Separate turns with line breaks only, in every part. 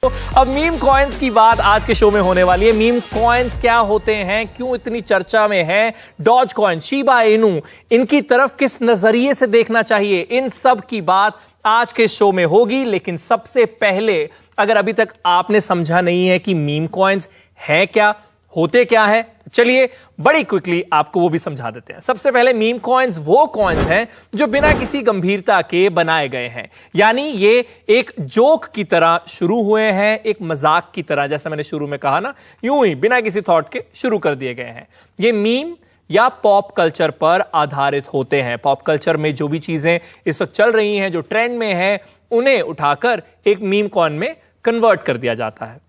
तो अब meme coins की बात आज के शो में होने वाली है। मीम कॉइन्स क्या होते हैं, क्यों इतनी चर्चा में है, डॉज कॉइन, शिबा इनू, इनकी तरफ किस नजरिए से देखना चाहिए, इन सब की बात आज के शो में होगी। लेकिन सबसे पहले, अगर अभी तक आपने समझा नहीं है कि मीम कॉइन्स है क्या, होते क्या है, चलिए बड़ी क्विकली आपको वो भी समझा देते हैं। सबसे पहले, मीम कॉइन्स वो कॉइन्स हैं जो बिना किसी गंभीरता के बनाए गए हैं, यानी ये एक जोक की तरह शुरू हुए हैं, एक मजाक की तरह, जैसा मैंने शुरू में कहा ना, यूं ही बिना किसी थॉट के शुरू कर दिए गए हैं। ये मीम या पॉप कल्चर पर आधारित होते हैं। पॉप कल्चर में जो भी चीजें इस वक्त चल रही हैं, जो ट्रेंड में हैं, उन्हें उठाकर एक मीम कॉइन में कन्वर्ट कर दिया जाता है।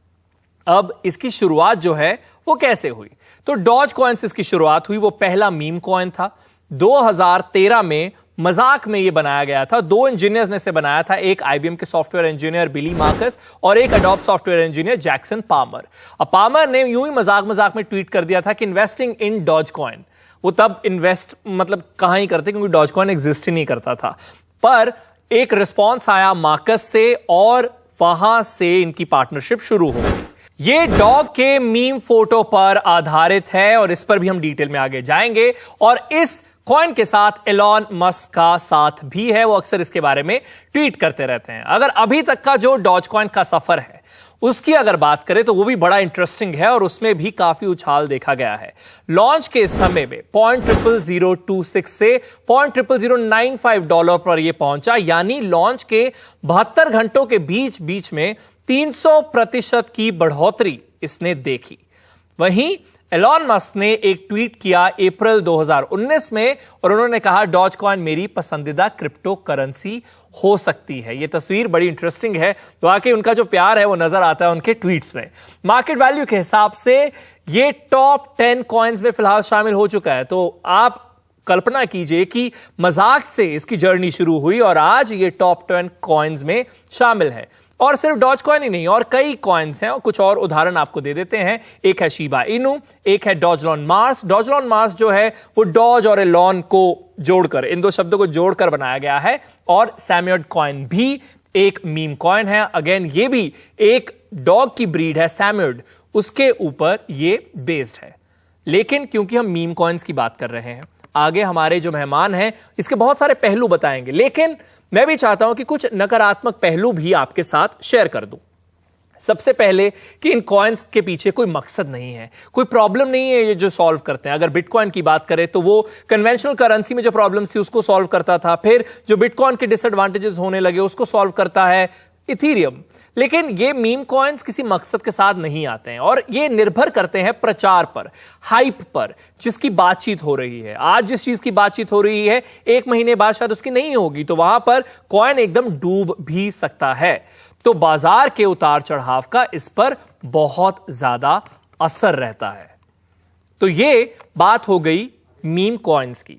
अब इसकी शुरुआत जो है वो कैसे हुई, तो डॉज कॉइन से इसकी शुरुआत हुई। वो पहला मीम कॉइन था, 2013 में मजाक में ये बनाया गया था। दो इंजीनियर्स ने इसे बनाया था, एक आईबीएम के सॉफ्टवेयर इंजीनियर बिली मार्कस और एक Adobe software engineer Jackson Palmer. अब पामर ने यूं ही मजाक मजाक में ट्वीट कर दिया था कि इन्वेस्टिंग इन डॉज कॉइन। वो तब इन्वेस्ट मतलब कहां ही करते, क्योंकि डॉज कॉइन एग्जिस्ट ही नहीं करता था। पर एक रिस्पॉन्स आया मार्कस से और वहां से इनकी पार्टनरशिप शुरू हो गई। ये डॉग के मीम फोटो पर आधारित है और इस पर भी हम डिटेल में आगे जाएंगे। और इस कॉइन के साथ एलॉन मस्क का साथ भी है, वो अक्सर इसके बारे में ट्वीट करते रहते हैं। अगर अभी तक का जो डॉज कॉइन का सफर है उसकी अगर बात करें तो वो भी बड़ा इंटरेस्टिंग है और उसमें भी काफी उछाल देखा गया है। लॉन्च के समय में $0.00026 से $0.00095 पर यह पहुंचा, यानी लॉन्च के 72 घंटों के बीच बीच में 300% की बढ़ोतरी इसने देखी। वहीं एलॉन मस्क ने एक ट्वीट किया अप्रैल 2019 में और उन्होंने कहा डॉज कॉइन मेरी पसंदीदा क्रिप्टो करेंसी हो सकती है। यह तस्वीर बड़ी इंटरेस्टिंग है, वाकई उनका जो प्यार है वो नजर आता है उनके ट्वीट्स में। मार्केट वैल्यू के हिसाब से ये टॉप 10 कॉइन्स में फिलहाल शामिल हो चुका है। तो आप कल्पना कीजिए कि मजाक से इसकी जर्नी शुरू हुई और आज ये टॉप 10 कॉइन्स में शामिल है। और सिर्फ डॉज कॉइन ही नहीं, और कई कॉइन्स हैं और कुछ और उदाहरण आपको दे देते हैं। एक है शिबा इनू, एक है डॉजलॉन मार्स। डॉजलॉन मार्स जो है वो डॉज और एलॉन को जोड़कर, इन दो शब्दों को जोड़कर बनाया गया है। और सैम्योड कॉइन भी एक मीम कॉइन है। अगेन ये भी एक डॉग की ब्रीड है सैम्योड, उसके ऊपर ये बेस्ड है। लेकिन क्योंकि हम मीम कॉइन्स की बात कर रहे हैं, आगे हमारे जो मेहमान हैं इसके बहुत सारे पहलू बताएंगे, लेकिन मैं भी चाहता हूं कि कुछ नकारात्मक पहलू भी आपके साथ शेयर कर दूं। सबसे पहले कि इन कॉइन्स के पीछे कोई मकसद नहीं है, कोई प्रॉब्लम नहीं है ये जो सॉल्व करते हैं। अगर बिटकॉइन की बात करें तो वो कन्वेंशनल करेंसी में जो प्रॉब्लम्स थी उसको सॉल्व करता था, फिर जो बिटकॉइन के डिसएडवांटेजेस होने लगे उसको सॉल्व करता है इथीरियम। लेकिन ये मीम कॉइन्स किसी मकसद के साथ नहीं आते हैं और ये निर्भर करते हैं प्रचार पर, हाइप पर, जिसकी बातचीत हो रही है। आज जिस चीज की बातचीत हो रही है 1 महीने बाद शायद उसकी नहीं होगी, तो वहां पर कॉइन एकदम डूब भी सकता है। तो बाजार के उतार चढ़ाव का इस पर बहुत ज्यादा असर रहता है। तो ये बात हो गई मीम कॉइन्स की।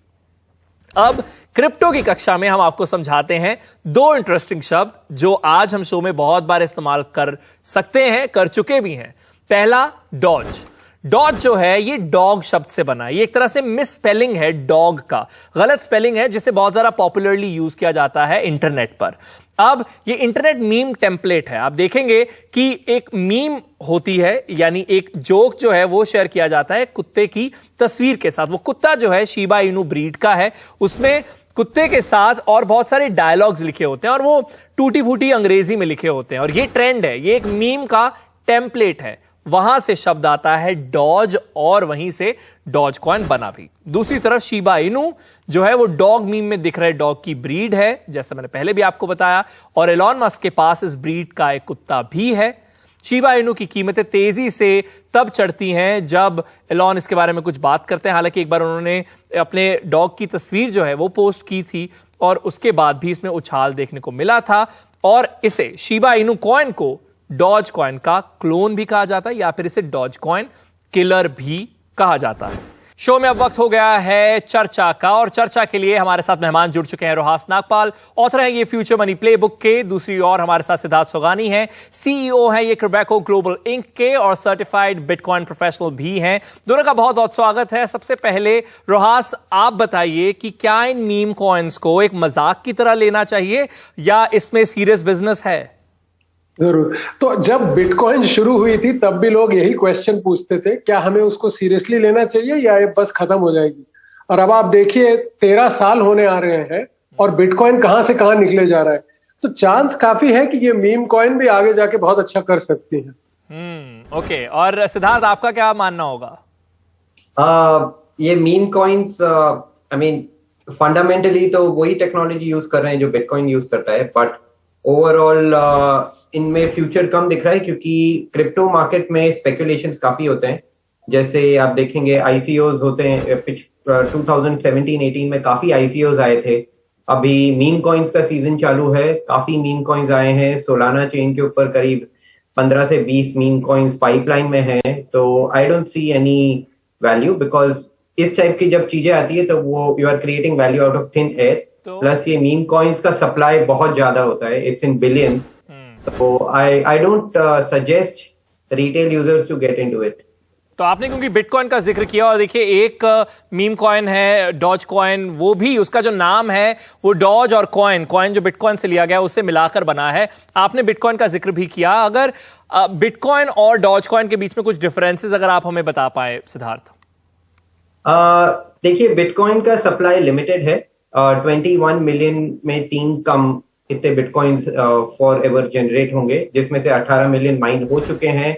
अब क्रिप्टो की कक्षा में हम आपको समझाते हैं 2 इंटरेस्टिंग शब्द जो आज हम शो में बहुत बार इस्तेमाल कर सकते हैं, कर चुके भी हैं। पहला, डॉज। डॉज जो है ये डॉग शब्द से बना है। ये एक तरह से मिस स्पेलिंग है डॉग का, गलत स्पेलिंग है जिसे बहुत ज्यादा पॉपुलरली यूज किया जाता है इंटरनेट पर। अब ये इंटरनेट मीम टेम्पलेट है। आप देखेंगे कि एक मीम होती है, यानी एक जोक जो है वो शेयर किया जाता है कुत्ते की तस्वीर के साथ। वो कुत्ता जो है शिबा इनू ब्रीड का है, उसमें कुत्ते के साथ और बहुत सारे डायलॉग्स लिखे होते हैं और वो टूटी फूटी अंग्रेजी में लिखे होते हैं। और ये ट्रेंड है, ये एक मीम का टेम्पलेट है। वहां से शब्द आता है डॉज और वहीं से डॉज कॉइन बना भी। दूसरी तरफ शिबा इनू जो है वो डॉग मीम में दिख रहे डॉग की ब्रीड है, जैसा मैंने पहले भी आपको बताया। और एलॉन मस्क के पास इस ब्रीड का एक कुत्ता भी है। शिबा इनू की कीमतें तेजी से तब चढ़ती हैं जब एलॉन इसके बारे में कुछ बात करते हैं। हालांकि एक बार उन्होंने अपने डॉग की तस्वीर जो है वो पोस्ट की थी और उसके बाद भी इसमें उछाल देखने को मिला था। और इसे शिबा इनू कॉइन को डॉज कॉइन का क्लोन भी कहा जाता है या फिर इसे डॉज कॉइन किलर भी कहा जाता है। शो में अब वक्त हो गया है चर्चा का और चर्चा के लिए हमारे साथ मेहमान जुड़ चुके हैं। रोहास नागपाल ऑथर हैं ये फ्यूचर मनी प्लेबुक के, दूसरी ओर हमारे साथ सिद्धार्थ सोगानी हैं, सीईओ हैं ये क्वेबेको ग्लोबल इंक के और सर्टिफाइड बिटकॉइन प्रोफेशनल भी हैं। दोनों का बहुत बहुत स्वागत है। सबसे पहले रोहास, आप बताइए कि क्या इन मीम कॉइन्स को एक मजाक की तरह लेना चाहिए या इसमें सीरियस बिजनेस है?
जरूर। तो जब बिटकॉइन शुरू हुई थी तब भी लोग यही क्वेश्चन पूछते थे, क्या हमें उसको सीरियसली लेना चाहिए या ये बस खत्म हो जाएगी। और अब आप देखिए 13 साल होने आ रहे हैं और बिटकॉइन कहां से कहां निकले जा रहा है। तो चांस काफी है कि ये मीम कॉइन भी आगे जाके बहुत अच्छा कर सकती है।
ओके। और सिद्धार्थ, आपका क्या मानना होगा?
ये meme coins I mean fundamentally तो वही टेक्नोलॉजी यूज कर रहे हैं जो बिटकॉइन यूज करता है, बट ओवरऑल इनमें फ्यूचर कम दिख रहा है क्योंकि क्रिप्टो मार्केट में स्पेकुलेशंस काफी होते हैं। जैसे आप देखेंगे आईसीओज होते हैं, 2017-18 में काफी आईसीओज आए थे। अभी मीम कॉइन्स का सीजन चालू है, काफी मीम कॉइन्स आए हैं। सोलाना चेन के ऊपर करीब 15 से 20 मीम कॉइन्स पाइपलाइन में हैं। तो I don't see any value, because इस टाइप की जब चीजें आती है तो वो you are creating value out of thin air. Plus ये मीम कॉइन्स का सप्लाई बहुत ज्यादा होता है, it's in billions. So I don't suggest retail users to get into it.
तो आपने क्योंकि बिटकॉइन का जिक्र किया, और देखिए एक मीम कॉइन है डॉज कॉइन, वो भी उसका जो नाम है वो डॉज और कॉइन जो बिटकॉइन से लिया गया उससे मिलाकर बना है। आपने बिटकॉइन का जिक्र भी किया। अगर बिटकॉइन और डॉज कॉइन के बीच में कुछ डिफरेंसेस अगर आप हमें बता पाए सिद्धार्थ।
देखिए बिटकॉइन का सप्लाई लिमिटेड है। 21 मिलियन में 3 कम इतने बिटकॉइंस फॉर एवर जनरेट होंगे, जिसमें से 18 मिलियन माइन हो चुके हैं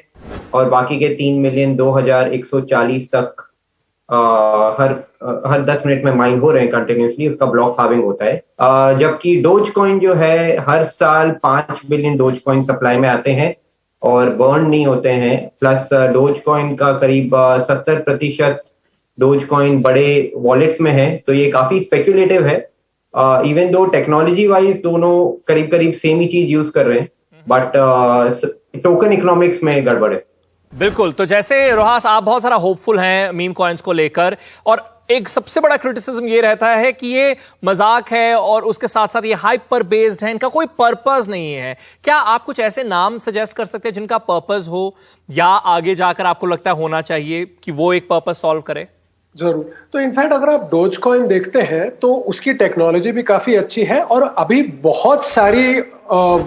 और बाकी के 3 मिलियन 2140 तक हर 10 मिनट में माइन हो रहे हैं कंटिन्यूसली। उसका ब्लॉक हार्विंग होता है। जबकि डोज कॉइन जो है हर साल 5 बिलियन डोज कॉइन सप्लाई में आते हैं और बर्न नहीं होते हैं। प्लस डोज कॉइन का करीब 70% डोज कॉइन बड़े वॉलेट्स में है। तो ये काफी स्पेक्युलेटिव है। इवन दो टेक्नोलॉजी वाइज दोनों करीब करीब सेम ही चीज यूज कर रहे हैं, बट टोकन इकोनॉमिक्स में गड़बड़ है।
बिल्कुल। तो जैसे रोहास, आप बहुत सारा होपफुल हैं मीम कॉइन्स को लेकर, और एक सबसे बड़ा क्रिटिसिज्म ये रहता है कि ये मजाक है और उसके साथ साथ ये हाइपर बेस्ड है, इनका कोई पर्पस नहीं है। क्या आप कुछ ऐसे नाम सजेस्ट कर सकते हैं जिनका पर्पस हो, या आगे जाकर आपको लगता है होना चाहिए कि वो एक पर्पस सॉल्व करे?
जरूर। तो इनफैक्ट अगर आप डोज कॉइन देखते हैं तो उसकी टेक्नोलॉजी भी काफी अच्छी है और अभी बहुत सारी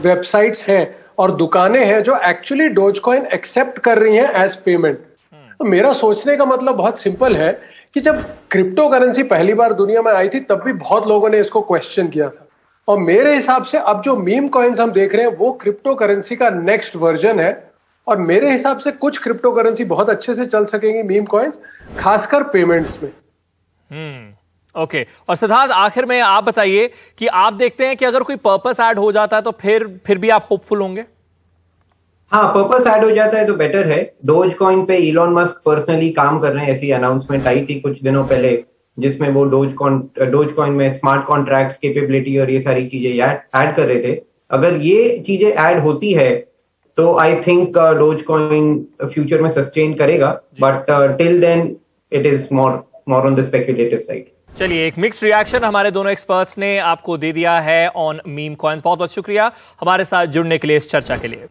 वेबसाइट्स हैं और दुकानें हैं जो एक्चुअली डोज कॉइन एक्सेप्ट कर रही हैं एज पेमेंट। तो मेरा सोचने का मतलब बहुत सिंपल है कि जब क्रिप्टो करेंसी पहली बार दुनिया में आई थी तब भी बहुत लोगों ने इसको क्वेश्चन किया था, और मेरे हिसाब से अब जो मीम कॉइन्स हम देख रहे हैं वो क्रिप्टो करेंसी का नेक्स्ट वर्जन है। और मेरे हिसाब से कुछ क्रिप्टो करेंसी बहुत अच्छे से चल सकेंगी मीम कॉइन्स, खासकर पेमेंट्स में।
ओके। और सिद्धार्थ, आखिर में आप बताइए कि आप देखते हैं कि अगर कोई पर्पस ऐड हो जाता है तो फिर भी आप होपफुल होंगे?
हाँ, पर्पस ऐड हो जाता है तो बेटर है। डोज कॉइन पे इलॉन मस्क पर्सनली काम कर रहे हैं, ऐसी अनाउंसमेंट आई थी कुछ दिनों पहले जिसमें वो डोज कॉइन में स्मार्ट कॉन्ट्रैक्ट्स कैपेबिलिटी और ये सारी चीजें ऐड कर रहे थे। अगर ये चीजें ऐड होती है तो I think Doge coin future में सस्टेन करेगा, but till then it is more on the speculative side.
चलिए, एक मिक्स्ड रिएक्शन हमारे दोनों एक्सपर्ट्स ने आपको दे दिया है ऑन मीम कॉइन्स। बहुत बहुत शुक्रिया हमारे साथ जुड़ने के लिए इस चर्चा के लिए।